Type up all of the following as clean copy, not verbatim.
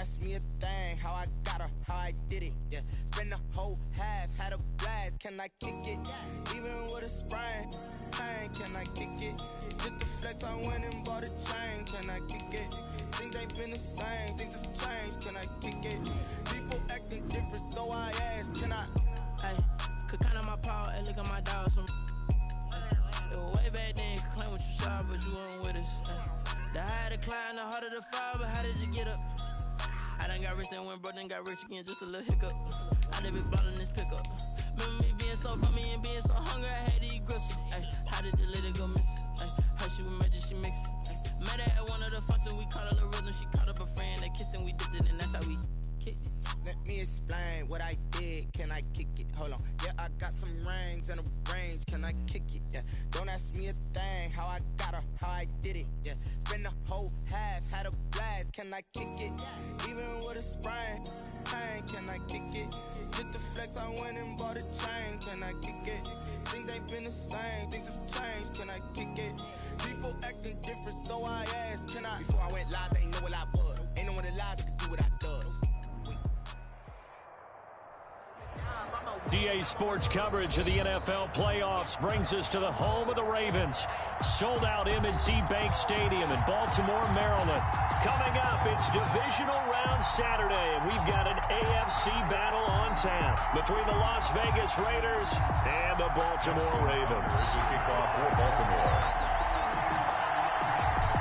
ask me a thing, how I got her, how I did it, yeah. Spend the whole half, had a blast, can I kick it? Even with a sprain, pain, can I kick it? Just the flex, I went and bought a chain, can I kick it? Things ain't been the same, things have changed, can I kick it? People acting different, so I ask, can I? Hey, could count on my paw, and look at my dogs. It was way back then, could claim what you saw, but you weren't with us. The higher the climb, the harder the fall, but how did you get up? I done got rich and went broke, then got rich again, just a little hiccup. I done been ballin' this pickup. Remember me being so bummy and being so hungry, I had to eat gristle. Ay, how did the lady go miss? Ay, how she was magic, she mixed. Met her at one of the functions, we caught a little rhythm, she caught up a friend, they kissed and we dipped it, and that's how we kicked it. Let me explain what I did, can I kick it? Hold on, yeah, I got some rings and a range, can I kick it? Yeah, don't ask me a thing, how I got her, how I did it, yeah. Spend the whole half, had a blast, can I kick it? Even with a sprain, pain, can I kick it? Just the flex, I went and bought a chain, can I kick it? Things ain't been the same, things have changed, can I kick it? People acting different, so I asked, can I? Before I went live, they ain't know what I was. Ain't no one alive that could do what I does. DA Sports coverage of the NFL playoffs brings us to the home of the Ravens. Sold out M&T Bank Stadium in Baltimore, Maryland. Coming up, it's divisional round Saturday, and we've got an AFC battle on tap between the Las Vegas Raiders and the Baltimore Ravens. Kickoff for Baltimore.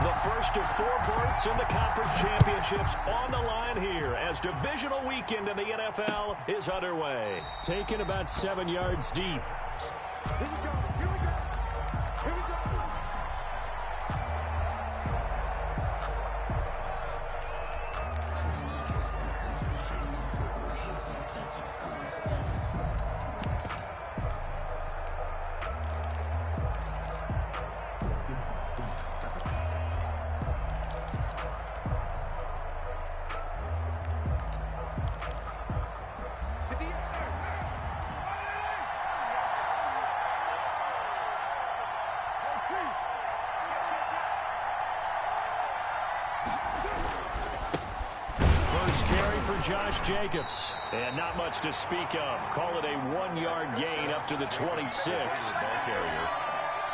The first of 4 berths in the conference championships on the line here as divisional weekend in the NFL is underway. Taken about 7 yards deep. Here we go. Here we go. Here we go. Josh Jacobs. And not much to speak of. Call it a 1-yard gain up to the 26.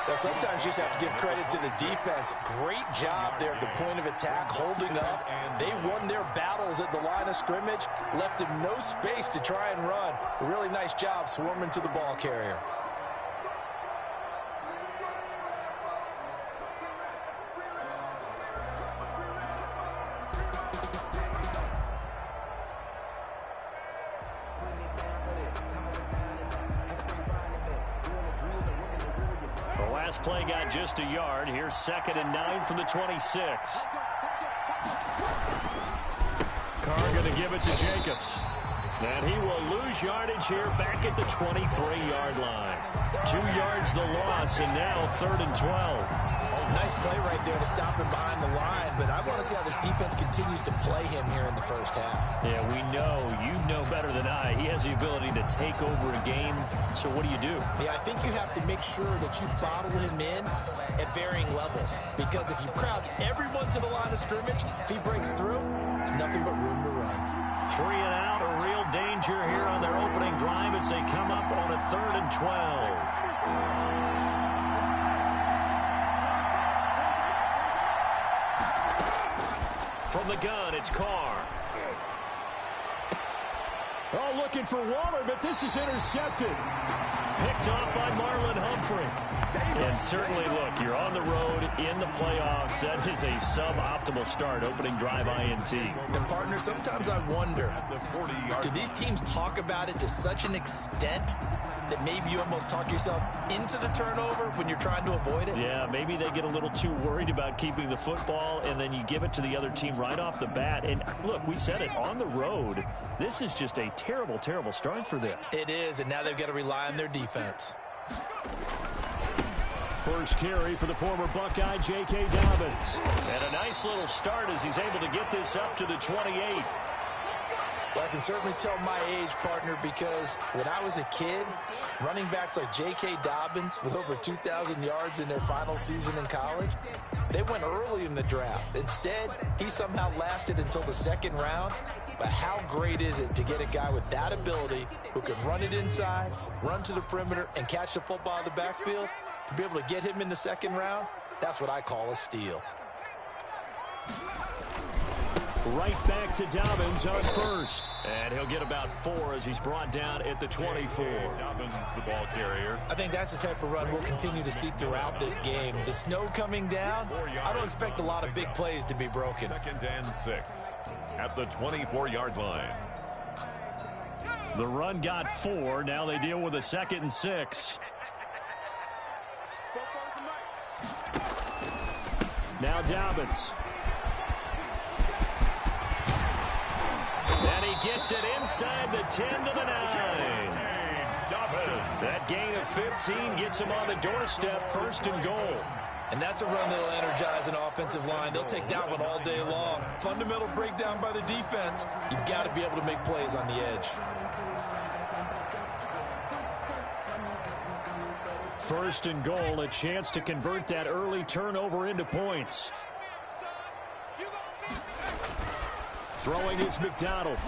Well, sometimes you just have to give credit to the defense. Great job there at the point of attack, holding up. They won their battles at the line of scrimmage, left them no space to try and run. A really nice job swarming to the ball carrier. Play got just a yard. Here's 2nd and 9 from the 26. Carr going to give it to Jacobs. And he will lose yardage here back at the 23-yard line. 2 yards the loss, and now 3rd and 12. Nice play right there to stop him behind the line, but I want to see how this defense continues to play him here in the first half. Yeah, we know. You know better than I. He has the ability to take over a game, so what do you do? Yeah, I think you have to make sure that you bottle him in at varying levels, because if you crowd everyone to the line of scrimmage, if he breaks through, there's nothing but room to run. 3 and out, a real danger here on their opening drive as they come up on a 3rd and 12. From the gun, it's Carr. Oh, looking for Waller, but this is intercepted. Picked off by Marlon Humphrey. And certainly, look, you're on the road in the playoffs. That is a suboptimal start, opening drive INT. And, partner, sometimes I wonder, do these teams talk about it to such an extent that maybe you almost talk yourself into the turnover when you're trying to avoid it? Yeah, maybe they get a little too worried about keeping the football, and then you give it to the other team right off the bat. And, look, we said it, on the road, this is just a terrible, terrible start for them. It is, and now they've got to rely on their defense. First carry for the former Buckeye, J.K. Dobbins. And a nice little start as he's able to get this up to the 28. Well, I can certainly tell my age, partner, because when I was a kid, running backs like J.K. Dobbins with over 2,000 yards in their final season in college, they went early in the draft. Instead, he somehow lasted until the second round. But how great is it to get a guy with that ability who can run it inside, run to the perimeter, and catch the football in the backfield? To be able to get him in the second round, that's what I call a steal. Right back to Dobbins on first. And he'll get about 4 as he's brought down at the 24. Dobbins, the ball carrier. I think that's the type of run we'll continue to see throughout this game. The snow coming down, I don't expect a lot of big plays to be broken. 2nd and 6 at the 24-yard line. The run got 4. Now they deal with a 2nd and 6. Now Dobbins. And he gets it inside the 10 to the 9. That gain of 15 gets him on the doorstep, 1st and goal. And that's a run that'll energize an offensive line. They'll take that one all day long. Fundamental breakdown by the defense. You've got to be able to make plays on the edge. 1st and goal, a chance to convert that early turnover into points. Throwing is McDonald.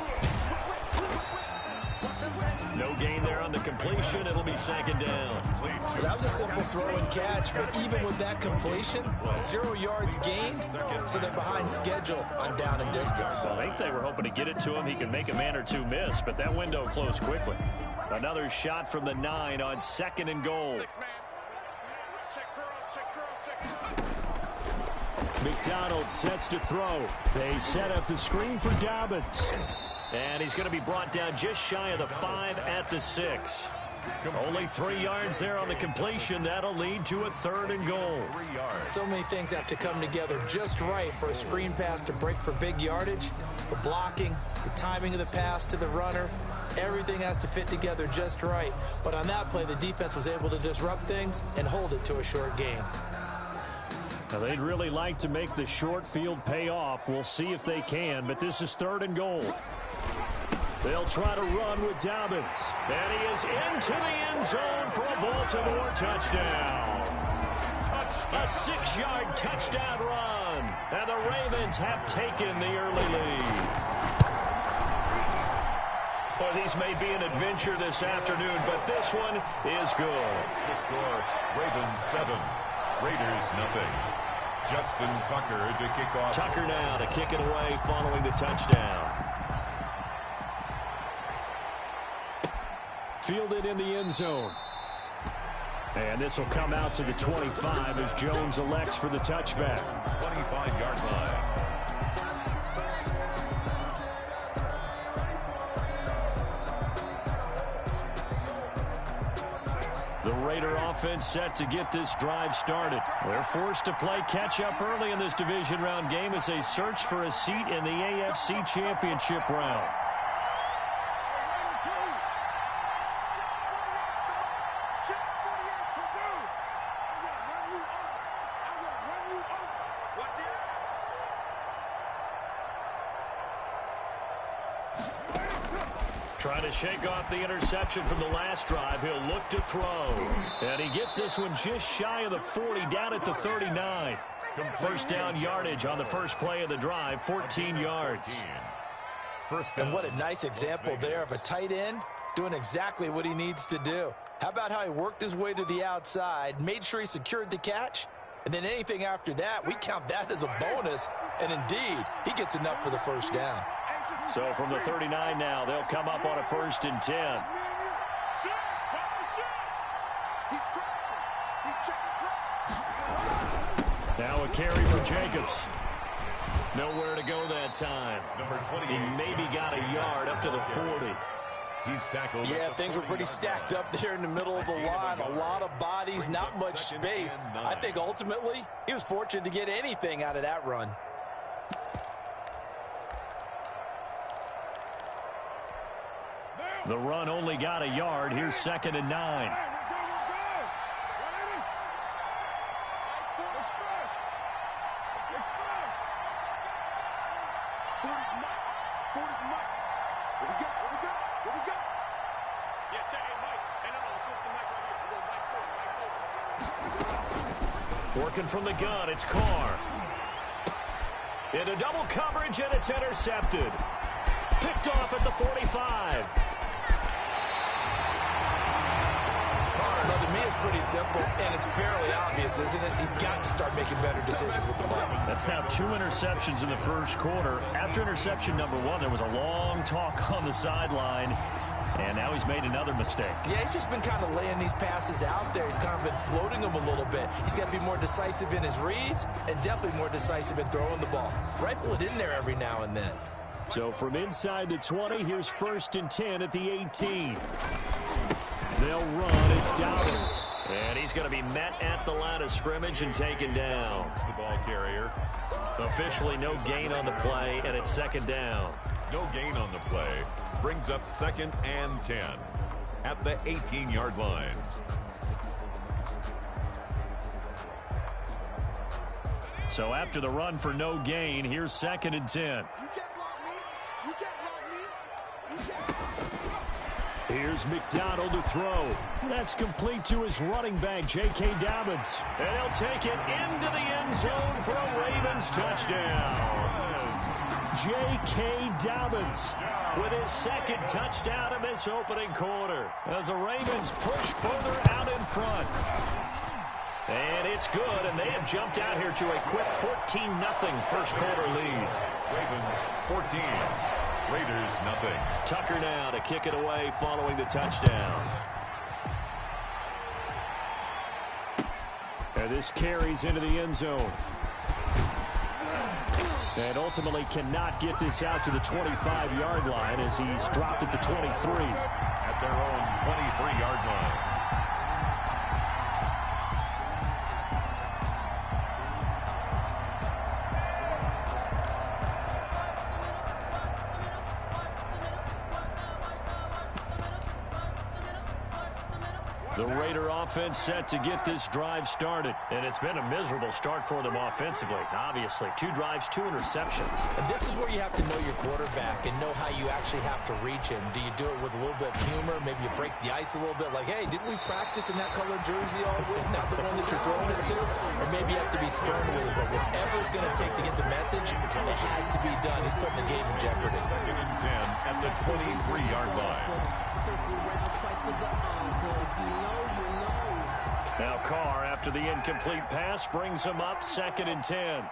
No gain there on the completion. It'll be 2nd down. Well, that was a simple throw and catch, but even with that completion, 0 yards gained, so they're behind schedule on down and distance. I think they were hoping to get it to him. He can make a man or two miss, but that window closed quickly. Another shot from the 9 on 2nd and goal. McDonald sets to throw. They set up the screen for Dobbins. And he's going to be brought down just shy of the 5 at the 6. Only 3 yards there on the completion. That'll lead to a 3rd and goal. So many things have to come together just right for a screen pass to break for big yardage. The blocking, the timing of the pass to the runner, everything has to fit together just right. But on that play, the defense was able to disrupt things and hold it to a short gain. Now, they'd really like to make the short field pay off. We'll see if they can, but this is 3rd and goal. They'll try to run with Dobbins. And he is into the end zone for a Baltimore touchdown. A 6-yard touchdown run. And the Ravens have taken the early lead. Well, these may be an adventure this afternoon, but this one is good. The score, Ravens 7, Raiders nothing. Justin Tucker to kick off. Tucker now to kick it away following the touchdown. Fielded in the end zone. And this will come out to the 25 as Jones elects for the touchback. 25-yard line. The Raider offense set to get this drive started. They're forced to play catch-up early in this division round game as they search for a seat in the AFC Championship round. Trying to shake off the interception from the last drive. He'll look to throw. And he gets this one just shy of the 40, down at the 39. First down yardage on the first play of the drive, 14 yards. And what a nice example there of a tight end doing exactly what he needs to do. How about how he worked his way to the outside, made sure he secured the catch, and then anything after that, we count that as a bonus. And indeed, he gets enough for the first down. So from the 39 now, they'll come up on a 1st and 10. Now a carry for Jacobs. Nowhere to go that time. He maybe got a yard up to the 40. He's tackled. Yeah, things were pretty stacked up there in the middle of the line. A lot of bodies, not much space. I think ultimately he was fortunate to get anything out of that run. The run only got a yard. Here's 2nd and 9. Working from the gun, it's Carr. Into double coverage, and it's intercepted. Picked off at the 45. Well, to me, it's pretty simple, and it's fairly obvious, isn't it? He's got to start making better decisions with the ball. That's now 2 interceptions in the first quarter. After interception number 1, there was a long talk on the sideline. And now he's made another mistake. Yeah, he's just been kind of laying these passes out there. He's kind of been floating them a little bit. He's got to be more decisive in his reads and definitely more decisive in throwing the ball. Rifle it in there every now and then. So from inside the 20, here's 1st and 10 at the 18. They'll run. It's Dobbins. And he's going to be met at the line of scrimmage and taken down. The ball carrier. Officially no gain on the play, and it's 2nd down. No gain on the play. Brings up 2nd and 10 at the 18-yard line. So after the run for no gain, here's 2nd and 10. Here's McDonald to throw. That's complete to his running back, J.K. Dobbins. And he'll take it into the end zone for a Ravens touchdown. J.K. Dobbins with his 2nd touchdown in this opening quarter as the Ravens push further out in front. And it's good, and they have jumped out here to a quick 14-0 first quarter lead. Ravens 14, Raiders nothing. Tucker now to kick it away following the touchdown. And this carries into the end zone. And ultimately cannot get this out to the 25-yard line as he's dropped at the 23. At their own 23-yard line. The Raider offense set to get this drive started. And it's been a miserable start for them offensively. Obviously, 2 drives, 2 interceptions. And this is where you have to know your quarterback and know how you actually have to reach him. Do you do it with a little bit of humor? Maybe you break the ice a little bit like, hey, didn't we practice in that color jersey all week? Not the one that you're throwing it to? Or maybe you have to be stern with it. But whatever it's going to take to get the message, it has to be done. He's putting the game in jeopardy. 2nd and 10 at the 23-yard line. Now Carr, after the incomplete pass, brings him up 2nd and 10.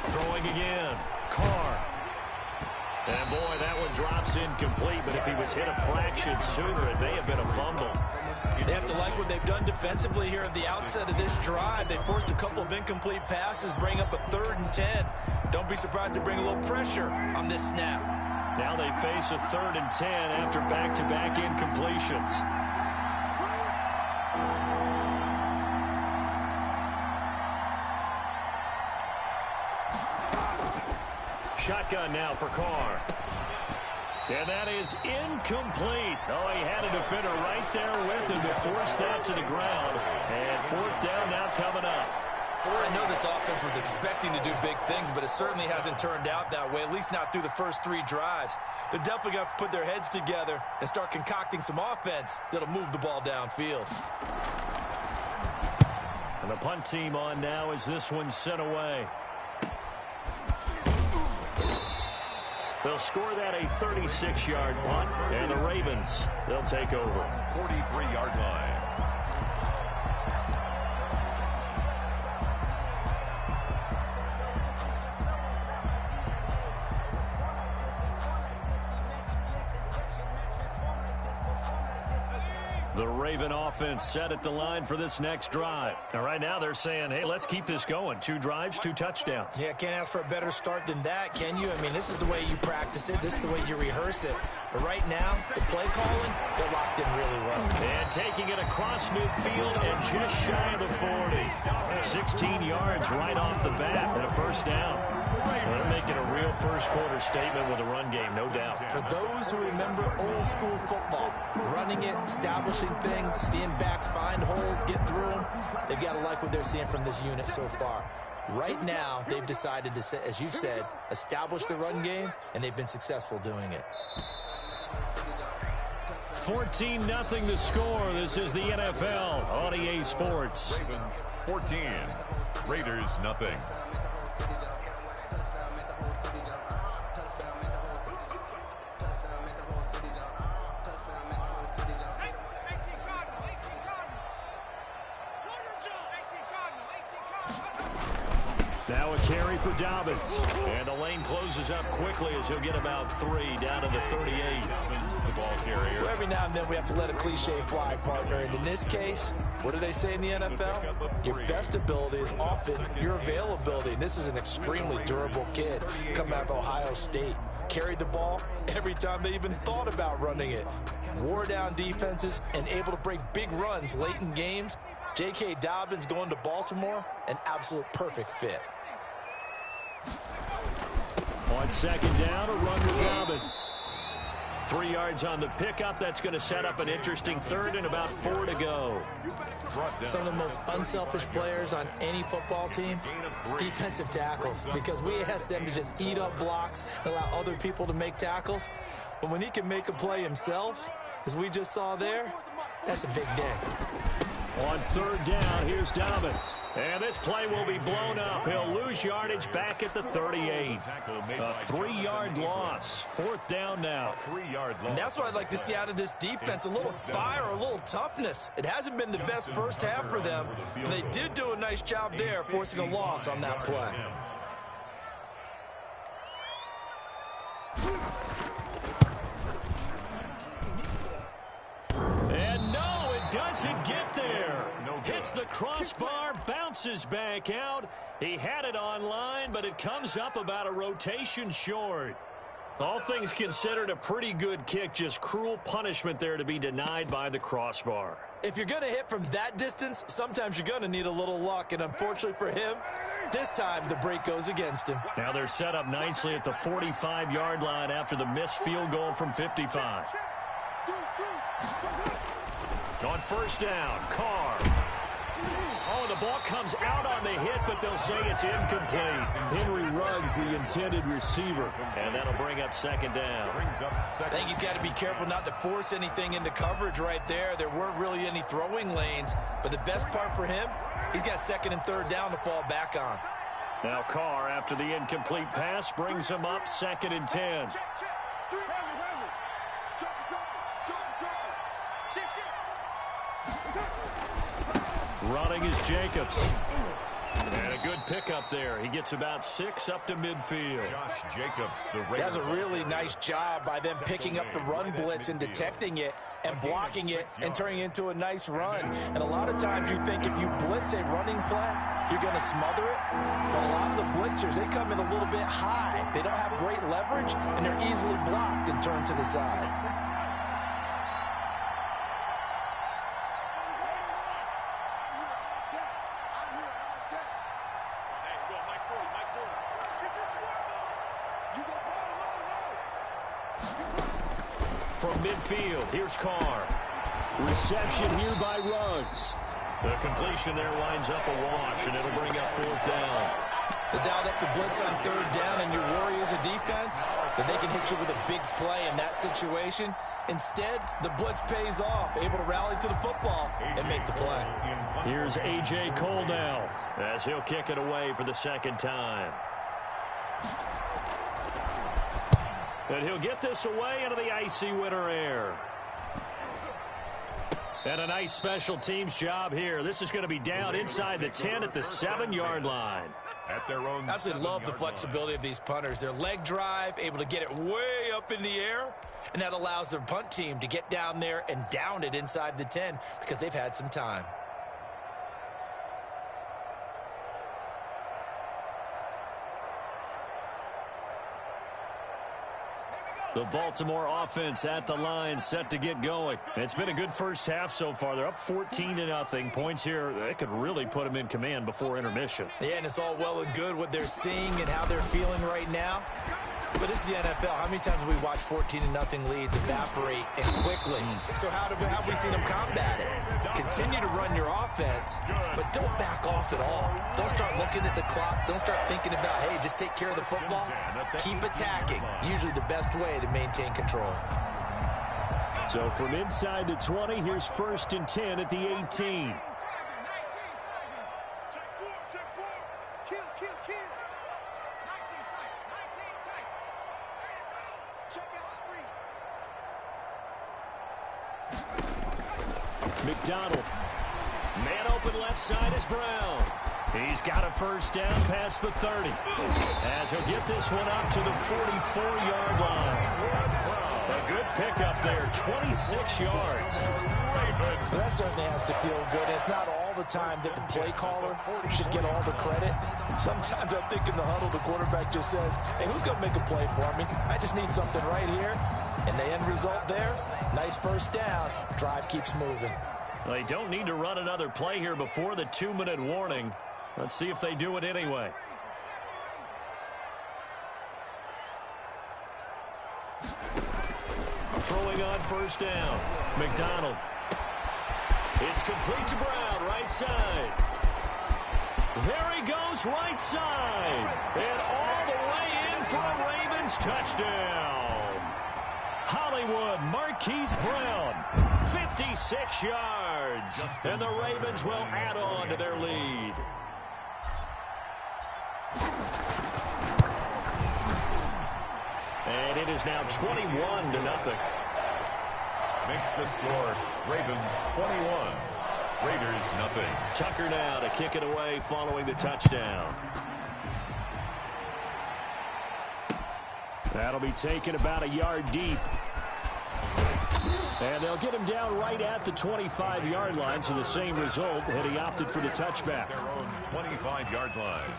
Throwing again. Carr. And boy, that one drops incomplete, but if he was hit a fraction sooner, it may have been a fumble. They have to like what they've done defensively here at the outset of this drive. They forced a couple of incomplete passes, bring up a 3rd and 10. Don't be surprised to bring a little pressure on this snap. Now they face a 3rd and 10 after back-to-back incompletions. Shotgun now for Carr. And that is incomplete. Oh, he had a defender right there with him to force that to the ground. And 4th down now coming up. I know this offense was expecting to do big things, but it certainly hasn't turned out that way, at least not through the first 3 drives. They're definitely going to have to put their heads together and start concocting some offense that'll move the ball downfield. And the punt team on now as this one's sent away. They'll score that a 36-yard punt, and the Ravens, they'll take over. 43-yard line. The Raven offense set at the line for this next drive. Now, right now they're saying, hey, let's keep this going. 2 drives, 2 touchdowns. Yeah, can't ask for a better start than that, can you? I mean, this is the way you practice it. This is the way you rehearse it. But right now, the play calling, they're locked in really well. And taking it across midfield and just shy of the 40. 16 yards right off the bat and a 1st down. They're making a real first quarter statement with a run game, no doubt. For those who remember old school football, running it, establishing things, seeing backs find holes, get through them, they've got to like what they're seeing from this unit so far. Right now, they've decided to, as you've said, establish the run game, and they've been successful doing it. 14-0 the score. This is the NFL on EA Sports. Ravens 14, Raiders nothing. Now a carry for Dobbins. And the lane closes up quickly as he'll get about 3 down to the 38. Dobbins, the ball carrier. Well, every now and then we have to let a cliche fly, partner. And in this case, what do they say in the NFL? Your best ability is often your availability. And this is an extremely durable kid coming out of Ohio State. Carried the ball every time they even thought about running it. Wore down defenses and able to break big runs late in games. J.K. Dobbins going to Baltimore, an absolute perfect fit. On second down, a run to Dobbins. 3 yards on the pickup. That's going to set up an interesting third and about 4 to go. Some of the most unselfish players on any football team, defensive tackles, because we ask them to just eat up blocks and allow other people to make tackles. But when he can make a play himself, as we just saw there, that's a big day. On third down, here's Dobbins. And this play will be blown up. He'll lose yardage back at the 38. A 3-yard loss. Fourth down now. And that's what I'd like to see out of this defense, a little fire, a little toughness. It hasn't been the best first half for them, but they did do a nice job there, forcing a loss on that play. And no, it doesn't get there. Hits the crossbar, bounces back out. He had it on line, but it comes up about a rotation short. All things considered, a pretty good kick, just cruel punishment there to be denied by the crossbar. If you're going to hit from that distance, sometimes you're going to need a little luck, and unfortunately for him, this time the break goes against him. Now they're set up nicely at the 45-yard line after the missed field goal from 55. On first down, Carr. Oh, the ball comes out on the hit, but they'll say it's incomplete. Henry Ruggs, the intended receiver, and that'll bring up second down. I think he's got to be careful not to force anything into coverage right there. There weren't really any throwing lanes, but the best part for him, he's got second and third down to fall back on. Now Carr, after the incomplete pass, brings him up second and 10. Running is Jacobs. And a good pickup there. He gets about 6 up to midfield. Josh Jacobs, the Raiders. That's a really nice job by them picking up the run blitz and detecting it and blocking it and turning it into a nice run. And a lot of times you think if you blitz a running play, you're going to smother it. But a lot of the blitzers, they come in a little bit high. They don't have great leverage, and they're easily blocked and turned to the side. From midfield, here's Carr. Reception here by Ruggs. The completion there winds up a wash, and it'll bring up fourth down. They dialed up the blitz on third down, and your worry as a defense that they can hit you with a big play in that situation. Instead, the blitz pays off, able to rally to the football and make the play. Here's A.J. Cole now as he'll kick it away for the second time. And he'll get this away into the icy winter air. And a nice special teams job here. This is going to be down inside the 10 at the 7-yard line. At their own absolutely love the flexibility of these punters. Their leg drive, able to get it way up in the air, and that allows their punt team to get down there and down it inside the 10 because they've had some time. The Baltimore offense at the line, set to get going. It's been a good first half so far. They're up 14-0. Points here, they could really put them in command before intermission. Yeah, and it's all well and good what they're seeing and how they're feeling right now. But this is the NFL. How many times have we watched 14-0 leads evaporate and quickly? So how have we seen them combat it? Continue to run your offense, but don't back off at all. Don't start looking at the clock. Don't start thinking about, hey, just take care of the football. Keep attacking. Usually the best way to maintain control. So from inside the 20, here's 1st and 10 at the 18. McDonald. Man open left side is Brown. He's got a 1st down past the 30. As he'll get this one up to the 44-yard line. A good pickup there, 26 yards. That certainly has to feel good. It's not all the time that the play caller should get all the credit. Sometimes I think in the huddle, the quarterback just says, hey, who's going to make a play for me? I just need something right here. And the end result there, nice 1st down. Drive keeps moving. They don't need to run another play here before the 2-minute warning. Let's see if they do it anyway. Throwing on 1st down. McDonald. It's complete to Brown, right side. There he goes, right side. And all the way in for a Ravens touchdown. Hollywood Marquise Brown, 56 yards. And the Ravens will add on to their lead. And it is now 21-0. Makes the score Ravens 21, Raiders nothing. Tucker now to kick it away following the touchdown. That'll be taken about a yard deep. And they'll get him down right at the 25-yard line, so the same result had he opted for the touchback. Their own 25-yard line.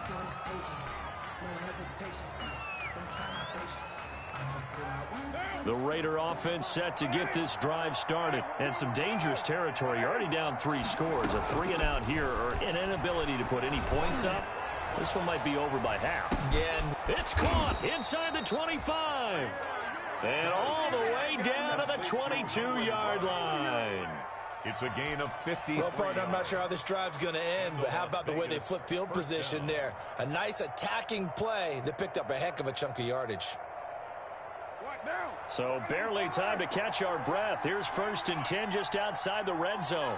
The Raider offense set to get this drive started. And some dangerous territory. You're already down 3 scores. A 3-and-out here or an inability to put any points up. This one might be over by half. Again, it's caught inside the 25. And all the way down to the 22-yard line. It's a gain of 50. Well, partner, I'm not sure how this drive's going to end, but how about the way they flip field position there? A nice attacking play that picked up a heck of a chunk of yardage. So barely time to catch our breath. Here's 1st and 10 just outside the red zone.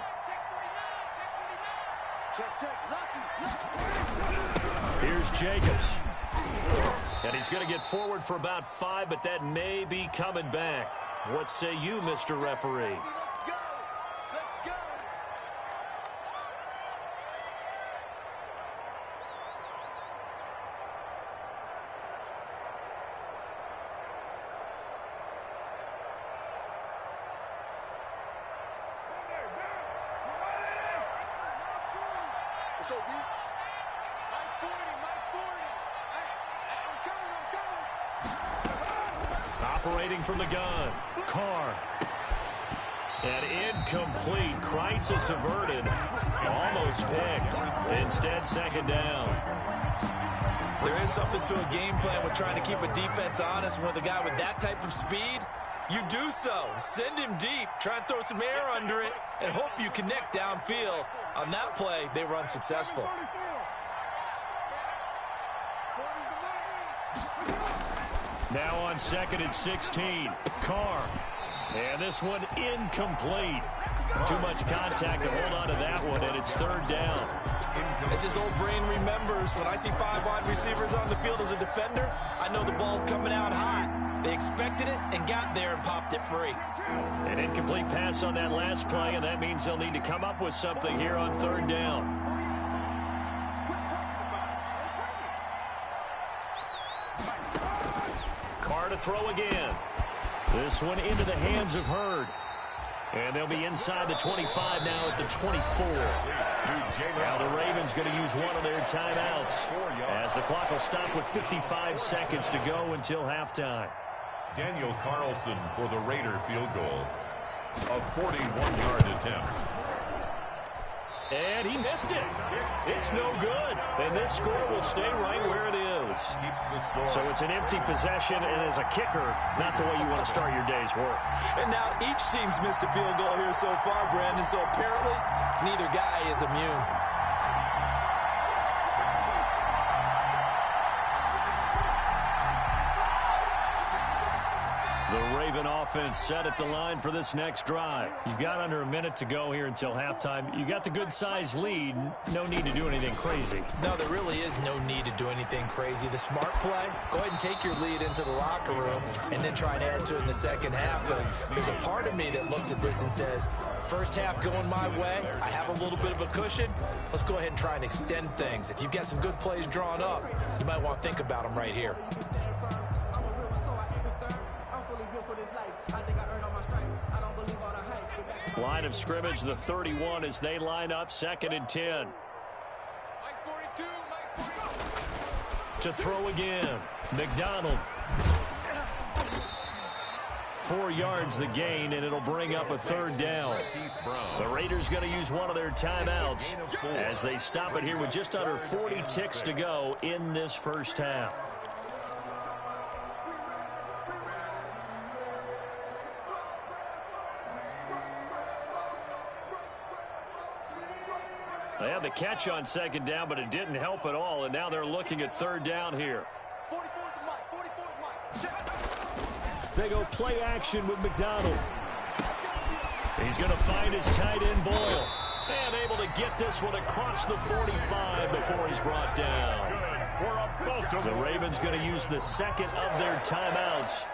Here's Jacobs. And he's going to get forward for about 5, but that may be coming back. What say you, Mr. Referee? Let's go, D. My 40, my 40. I'm coming. Operating from the gun. Carr. And incomplete. Crisis averted. Almost picked. Instead, 2nd down. There is something to a game plan with trying to keep a defense honest. With a guy with that type of speed, you do so. Send him deep. Try and throw some air under it and hope you connect downfield. On that play, they were unsuccessful. Now on 2nd and 16. Carr. And this one incomplete. Too much contact to hold on to that one, and it's 3rd down. As his old brain remembers, when I see 5 wide receivers on the field as a defender, I know the ball's coming out hot. They expected it and got there and popped it free. An incomplete pass on that last play, and that means they'll need to come up with something here on 3rd down. Carr to throw again. This one into the hands of Hurd. And they'll be inside the 25 now at the 24. Now the Ravens going to use one of their timeouts as the clock will stop with 55 seconds to go until halftime. Daniel Carlson for the Raider field goal. A 41-yard attempt. And he missed it. It's no good. And this score will stay right where it is. So it's an empty possession, and as a kicker, not the way you want to start your day's work. And now each team's missed a field goal here so far, Brandon, so apparently neither guy is immune. The Raven offense set at the line for this next drive. You've got under a minute to go here until halftime. You got the good-sized lead. No need to do anything crazy. No, there really is no need to do anything crazy. The smart play, go ahead and take your lead into the locker room and then try and add to it in the second half. But there's a part of me that looks at this and says, first half going my way, I have a little bit of a cushion. Let's go ahead and try and extend things. If you've got some good plays drawn up, you might want to think about them right here. Line of scrimmage, the 31 as they line up, 2nd and 10. To throw again, McDonald. 4 yards the gain, and it'll bring up a 3rd down. The Raiders going to use one of their timeouts as they stop it here with just under 40 ticks to go in this first half. They had the catch on 2nd down, but it didn't help at all, and now they're looking at 3rd down here. They go play action with McDonald. He's going to find his tight end Boyle. And able to get this one across the 45 before he's brought down. The Ravens going to use the 2nd of their timeouts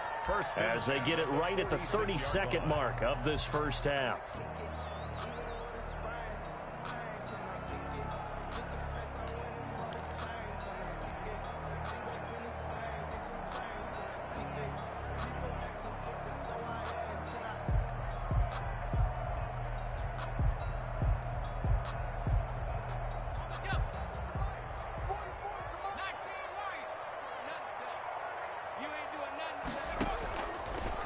as they get it right at the 32nd mark of this first half.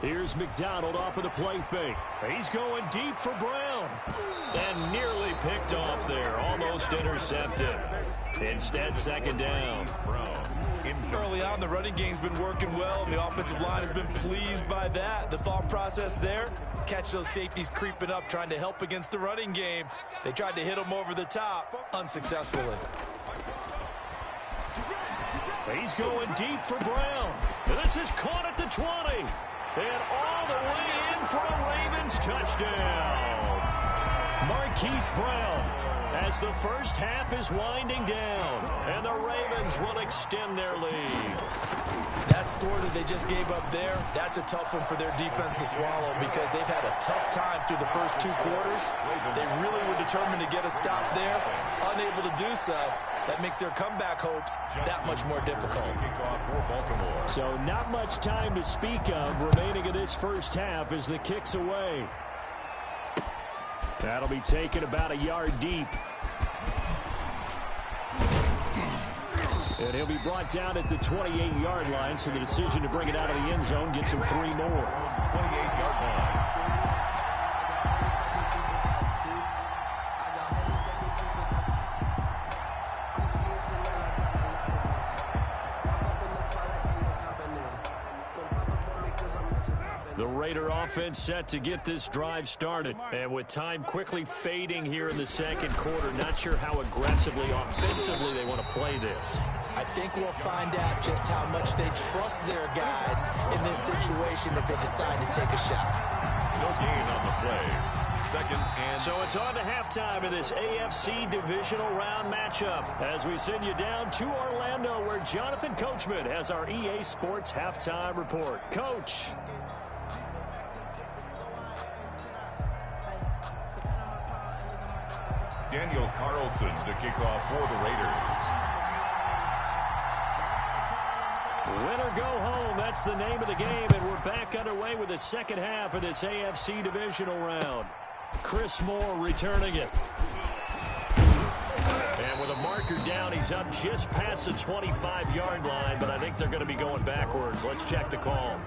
Here's McDonald off of the play fake. He's going deep for Brown. And nearly picked off there. Almost intercepted. Instead, 2nd down. Early on, the running game's been working well, and the offensive line has been pleased by that. The thought process there, catch those safeties creeping up, trying to help against the running game. They tried to hit them over the top, unsuccessfully. He's going deep for Brown. And this is caught at the 20. And all the way in for a Ravens touchdown. Marquise Brown as the first half is winding down. And the Ravens will extend their lead. That score that they just gave up there, that's a tough one for their defense to swallow because they've had a tough time through the first 2 quarters. They really were determined to get a stop there, unable to do so. That makes their comeback hopes that much more difficult. So not much time to speak of remaining in this first half as the kick's away. That'll be taken about a yard deep. And he'll be brought down at the 28-yard line, so the decision to bring it out of the end zone gets him 3 more. 28-yard line. The Raider offense set to get this drive started. And with time quickly fading here in the 2nd quarter, not sure how aggressively, offensively they want to play this. I think we'll find out just how much they trust their guys in this situation if they decide to take a shot. No gain on the play. 2nd and... So it's on to halftime in this AFC divisional round matchup as we send you down to Orlando where Jonathan Coachman has our EA Sports halftime report. Coach. Daniel Carlson to kick off for the Raiders. Win or go home, that's the name of the game, and we're back underway with the second half of this AFC divisional round. Chris Moore returning it. And with a marker down, he's up just past the 25-yard line, but I think they're going to be going backwards. Let's check the call.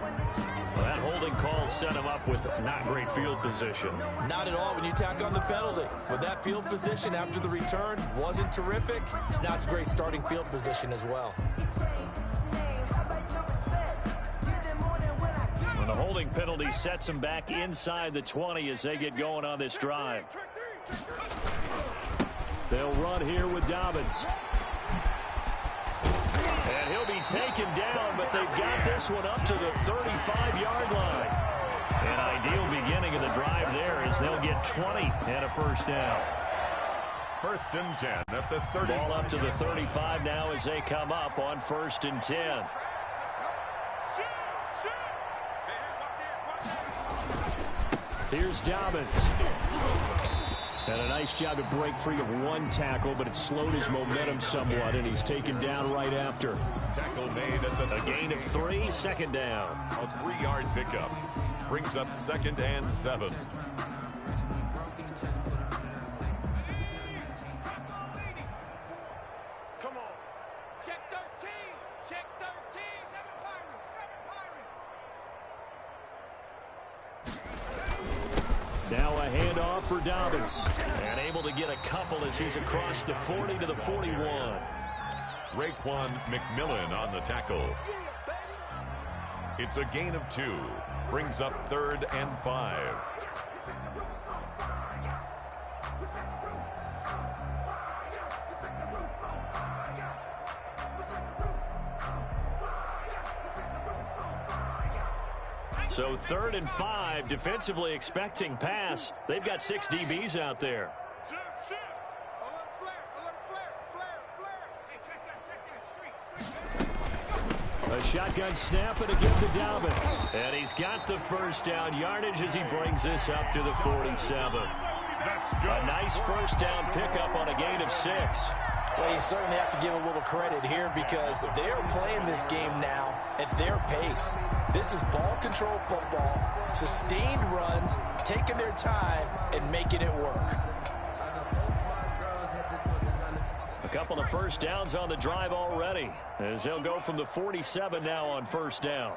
Well, that holding call set him up with not great field position. Not at all when you tack on the penalty. But that field position after the return wasn't terrific. It's not a great starting field position as well. When the holding penalty sets him back inside the 20 as they get going on this drive. They'll run here with Dobbins. And he'll be taken down, but they've got this one up to the 35-yard line. An ideal beginning of the drive there as they'll get 20 and a first down. First and 10 at the 30. Ball up to the 35 now as they come up on first and 10. Here's Dobbins. And a nice job to break free of one tackle, but it slowed his momentum somewhat, and he's taken down right after. Tackle made at A gain of 3, second down. A 3-yard pickup brings up 2nd and 7. Come on. Check 13. Check 13. 7 Pirates. Now a handoff for Dobbins. And able to get a couple as he's across the 40 to the 41. Raekwon McMillan on the tackle. It's a gain of 2. Brings up 3rd and 5. So 3rd and 5, defensively expecting pass. They've got 6 DBs out there. A shotgun snap and a give to Dobbins. And he's got the first down yardage as he brings this up to the 47. A nice first down pickup on a gain of 6. Well, you certainly have to give a little credit here because they're playing this game now at their pace. This is ball control football, sustained runs, taking their time, and making it work. A couple of first downs on the drive already as they'll go from the 47 now on first down.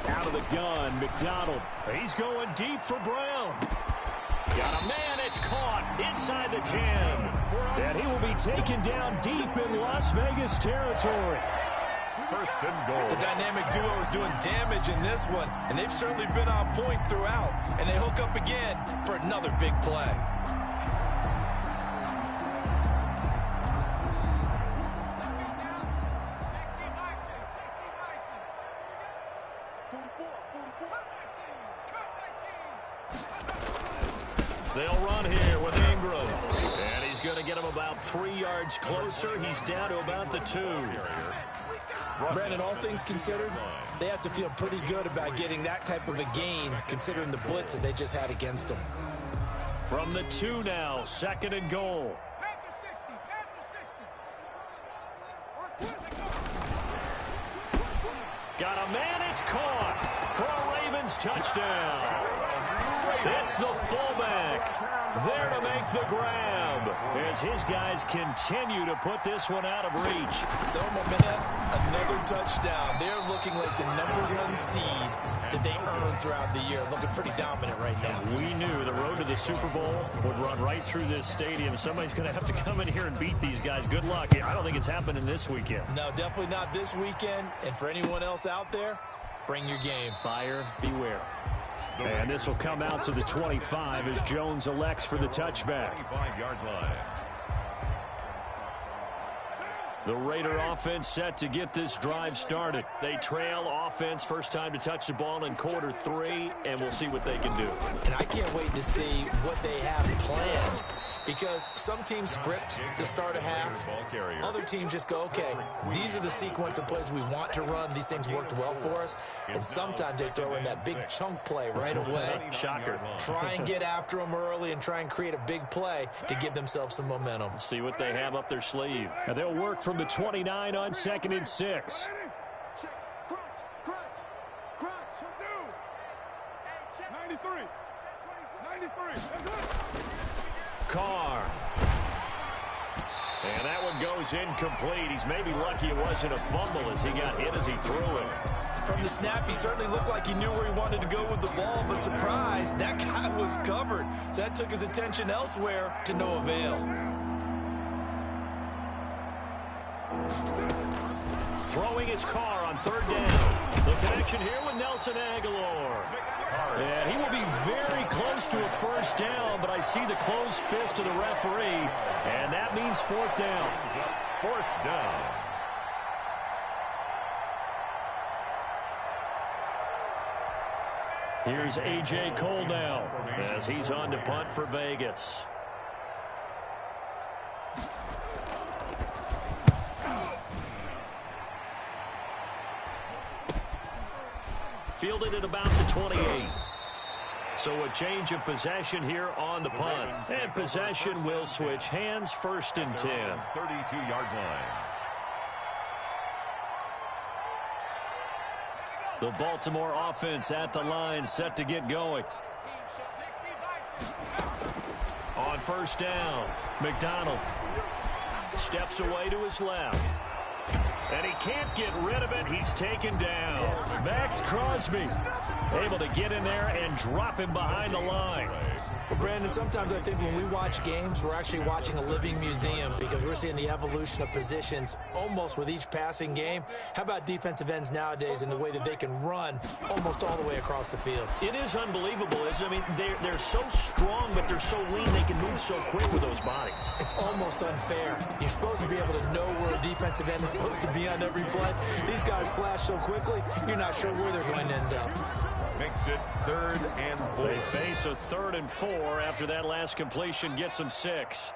Out of the gun, McDonald. He's going deep for Brown. Got a man, it's caught inside the 10. And he will be taken down deep in Las Vegas territory. First and goal. The dynamic duo is doing damage in this one, and they've certainly been on point throughout. And they hook up again for another big play. They'll run here with Ingram. And he's going to get him about 3 yards closer. He's down to about the 2. Brandon, all things considered, they have to feel pretty good about getting that type of a gain considering the blitz that they just had against them. From the 2 now, 2nd and goal. Got a man, it's caught for a Ravens touchdown. It's the fullback there to make the grab as his guys continue to put this one out of reach. So momentum, another touchdown. They're looking like the #1 seed that they earned throughout the year. Looking pretty dominant right now. We knew the road to the Super Bowl would run right through this stadium. Somebody's going to have to come in here and beat these guys. Good luck. I don't think it's happening this weekend. No, definitely not this weekend. And for anyone else out there, bring your game. Buyer beware. And this will come out to the 25 as Jones elects for the touchback. 25-yard line. The Raider offense set to get this drive started. They trail offense, first time to touch the ball in quarter 3, and we'll see what they can do. And I can't wait to see what they have planned. Because some teams script to start a half. Other teams just go, okay, these are the sequence of plays we want to run. These things worked well for us. And sometimes they throw in that big chunk play right away. Shocker. Try and get after them early and try and create a big play to give themselves some momentum. See what they have up their sleeve. And they'll work from the 29 on 2nd and 6. Carr. And that one goes incomplete. He's maybe lucky it wasn't a fumble as he got hit as he threw it. From the snap, he certainly looked like he knew where he wanted to go with the ball, but surprise, that guy was covered. So that took his attention elsewhere to no avail. Throwing his Carr on third down. The connection here with Nelson Aguilar. And he will be very close to a first down, but I see the closed fist of the referee, and that means fourth down. Fourth down. Here's A.J. Cole now as he's on to punt for Vegas. Fielded at about the 28. So a change of possession here on the punt. And possession will switch hands, first and 10. 32-yard line. The Baltimore offense at the line, set to get going. On first down, McDonald steps away to his left. And he can't get rid of it. He's taken down. Max Crosby able to get in there and drop him behind the line. Well, Brandon, sometimes I think when we watch games, we're actually watching a living museum because we're seeing the evolution of positions almost with each passing game. How about defensive ends nowadays and the way that they can run almost all the way across the field? It is unbelievable, isn't it? I mean, they're so strong, but they're so lean. They can move so quick with those bodies. It's almost unfair. You're supposed to be able to know where a defensive end is supposed to be on every play. These guys flash so quickly, you're not sure where they're going to end up. Makes it 3rd and 4. They face a 3rd and 4 after that last completion gets them 6.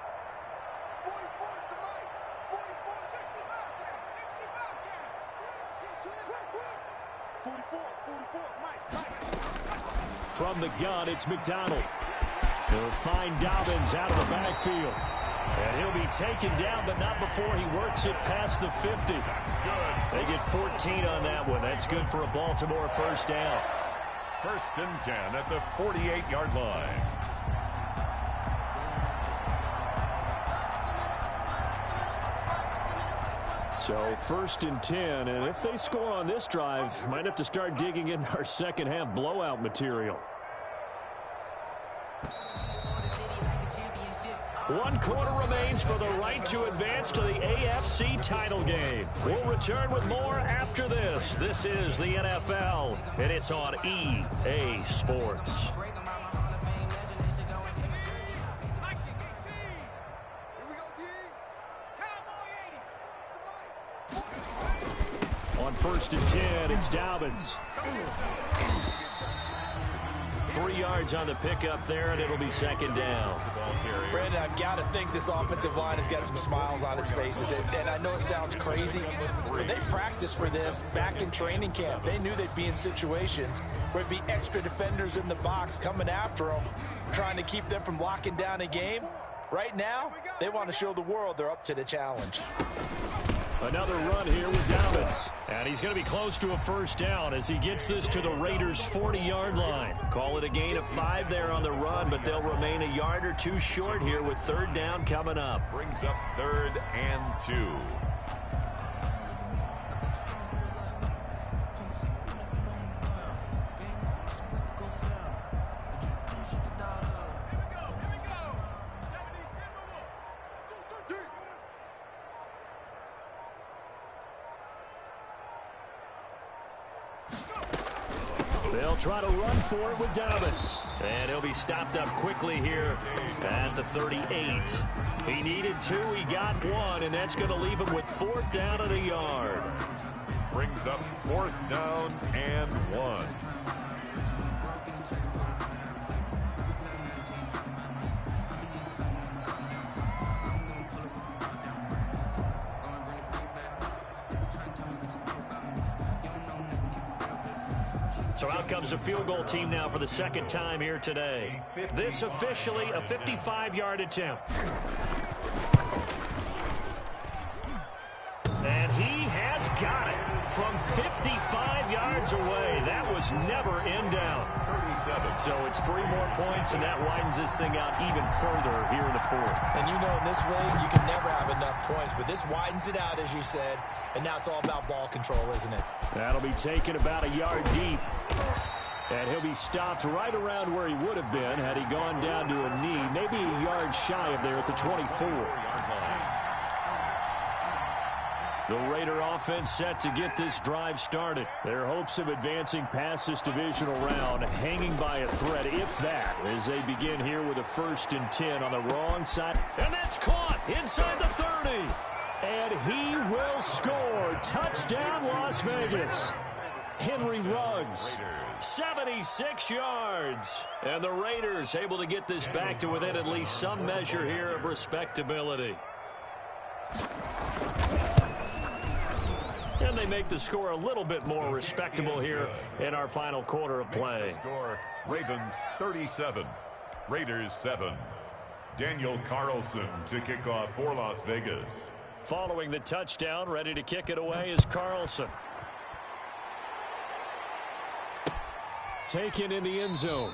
From the gun, it's McDonald. They'll find Dobbins out of the backfield. And he'll be taken down, but not before he works it past the 50. They get 14 on that one. That's good for a Baltimore first down. 1st and 10 at the 48-yard line. So 1st and 10, and if they score on this drive, might have to start digging in our second half blowout material. 1 quarter remains for the right to advance to the AFC title game. We'll return with more after this. This is the NFL, and it's on EA Sports. On 1st and 10, it's Dobbins. 3 yards on the pickup there, and it'll be second down. Brandon, I've got to think this offensive line has got some smiles on its faces. And I know it sounds crazy, but they practiced for this back in training camp. They knew they'd be in situations where it'd be extra defenders in the box coming after them, trying to keep them from locking down a game. Right now, they want to show the world they're up to the challenge. Another run here with Dobbins. And he's going to be close to a first down as he gets this to the Raiders' 40-yard line. Call it a gain of 5 there on the run, but they'll remain a yard or 2 short here with 3rd down coming up. Brings up 3rd and 2. They'll try to run for it with Dobbins. And he'll be stopped up quickly here at the 38. He needed 2, he got 1, and that's going to leave him with 4th down and a yard. Brings up 4th down and 1. So out comes a field goal team now for the 2nd time here today. This officially a 55-yard attempt. And he has got it from 55 yards yards away. That was never in down. 37. So it's 3 more points, and that widens this thing out even further here in the fourth. And you know in this league, you can never have enough points, but this widens it out, as you said, and now it's all about ball control, isn't it? That'll be taken about a yard deep. And he'll be stopped right around where he would have been had he gone down to a knee, maybe a yard shy of there at the 24. The Raider offense set to get this drive started. Their hopes of advancing past this divisional round hanging by a thread, if that, as they begin here with a 1st and 10 on the wrong side. And that's caught inside the 30. And he will score. Touchdown, Las Vegas. Henry Ruggs, 76 yards. And the Raiders able to get this back to within at least some measure here of respectability. And they make the score a little bit more respectable here in our final quarter of play. Score, Ravens 37, Raiders 7. Daniel Carlson to kick off for Las Vegas. Following the touchdown, ready to kick it away is Carlson. Taken in the end zone.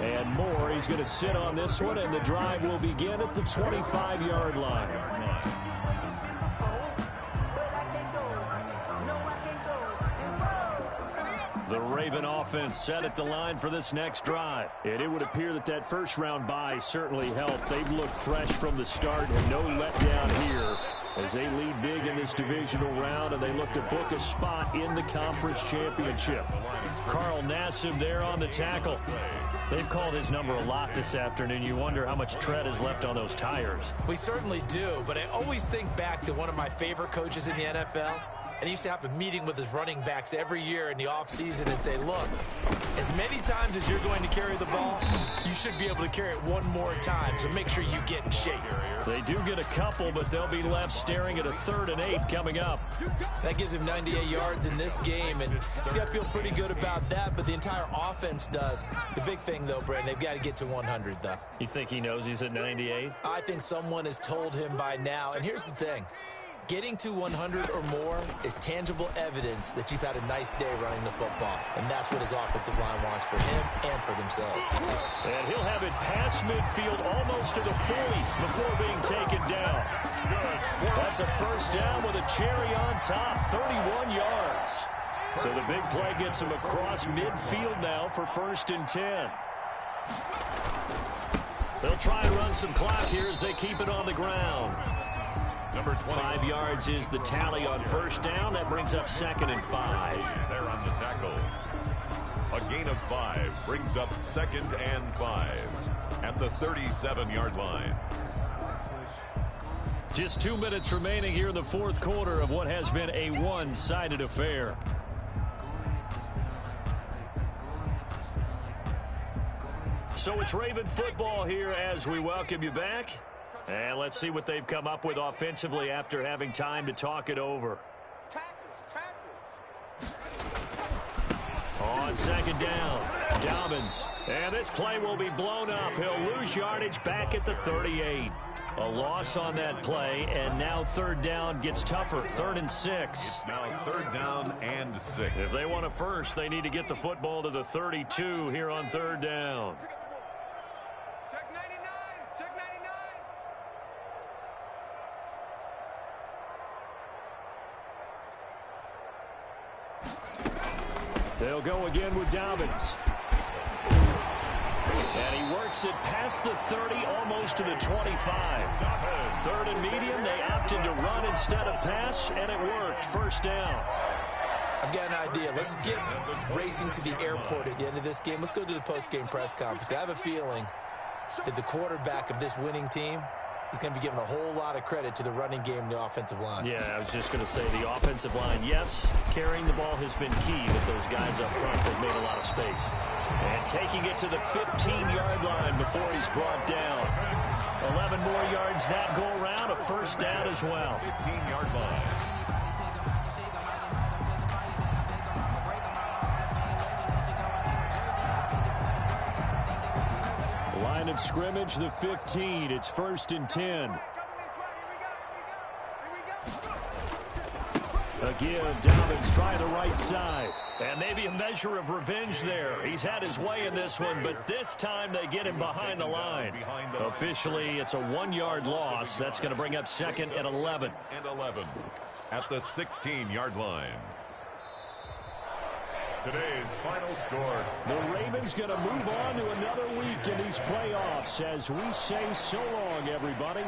And more, he's going to sit on this one, and the drive will begin at the 25-yard line. The Raven offense set at the line for this next drive. And it would appear that that first-round bye certainly helped. They've looked fresh from the start and no letdown here as they lead big in this divisional round, and they look to book a spot in the conference championship. Carl Nassib there on the tackle. They've called his number a lot this afternoon. You wonder how much tread is left on those tires. We certainly do, but I always think back to one of my favorite coaches in the NFL. And he used to have a meeting with his running backs every year in the offseason and say, look, as many times as you're going to carry the ball, you should be able to carry it one more time, so make sure you get in shape. They do get a couple, but they'll be left staring at a 3rd and 8 coming up. That gives him 98 yards in this game, and he's got to feel pretty good about that, but the entire offense does. The big thing, though, Brent, they've got to get to 100, though. You think he knows he's at 98? I think someone has told him by now, and here's the thing. Getting to 100 or more is tangible evidence that you've had a nice day running the football. And that's what his offensive line wants for him and for themselves. And he'll have it past midfield almost to the 40 before being taken down. That's a first down with a cherry on top, 31 yards. So the big play gets him across midfield now for 1st and 10. They'll try and run some clock here as they keep it on the ground. Number 5 yards is the tally on first down. That brings up 2nd and 5. There on the tackle. A gain of 5 brings up 2nd and 5 at the 37-yard line. Just 2 minutes remaining here in the fourth quarter of what has been a one-sided affair. So it's Raven football here as we welcome you back. And let's see what they've come up with offensively after having time to talk it over. On 2nd down, Dobbins. And this play will be blown up. He'll lose yardage back at the 38. A loss on that play, and now 3rd down gets tougher. 3rd and 6. It's now 3rd down and 6. If they want a first, they need to get the football to the 32 here on 3rd down. Check 99. Check 99. They'll go again with Dobbins. And he works it past the 30, almost to the 25. 3rd and medium, they opted to run instead of pass, and it worked. First down. I've got an idea. Let's skip racing to the airport at the end of this game. Let's go to the post-game press conference. I have a feeling that the quarterback of this winning team is going to be given a whole lot of credit to the running game and the offensive line. Yeah, I was just going to say the offensive line, yes, carrying the ball has been key, but those guys up front have made a lot of space. And taking it to the 15-yard line before he's brought down. 11 more yards that go around, a first down as well. 15-yard line. Line of scrimmage, the 15. It's 1st and 10. A give, Dobbins trying the right side. And maybe a measure of revenge there. He's had his way in this one, but this time they get him behind the line. Officially, it's a 1-yard loss. That's going to bring up 2nd and 11. At the 16-yard line. Today's final score. The Ravens going to move on to another week in these playoffs as we say so long, everybody.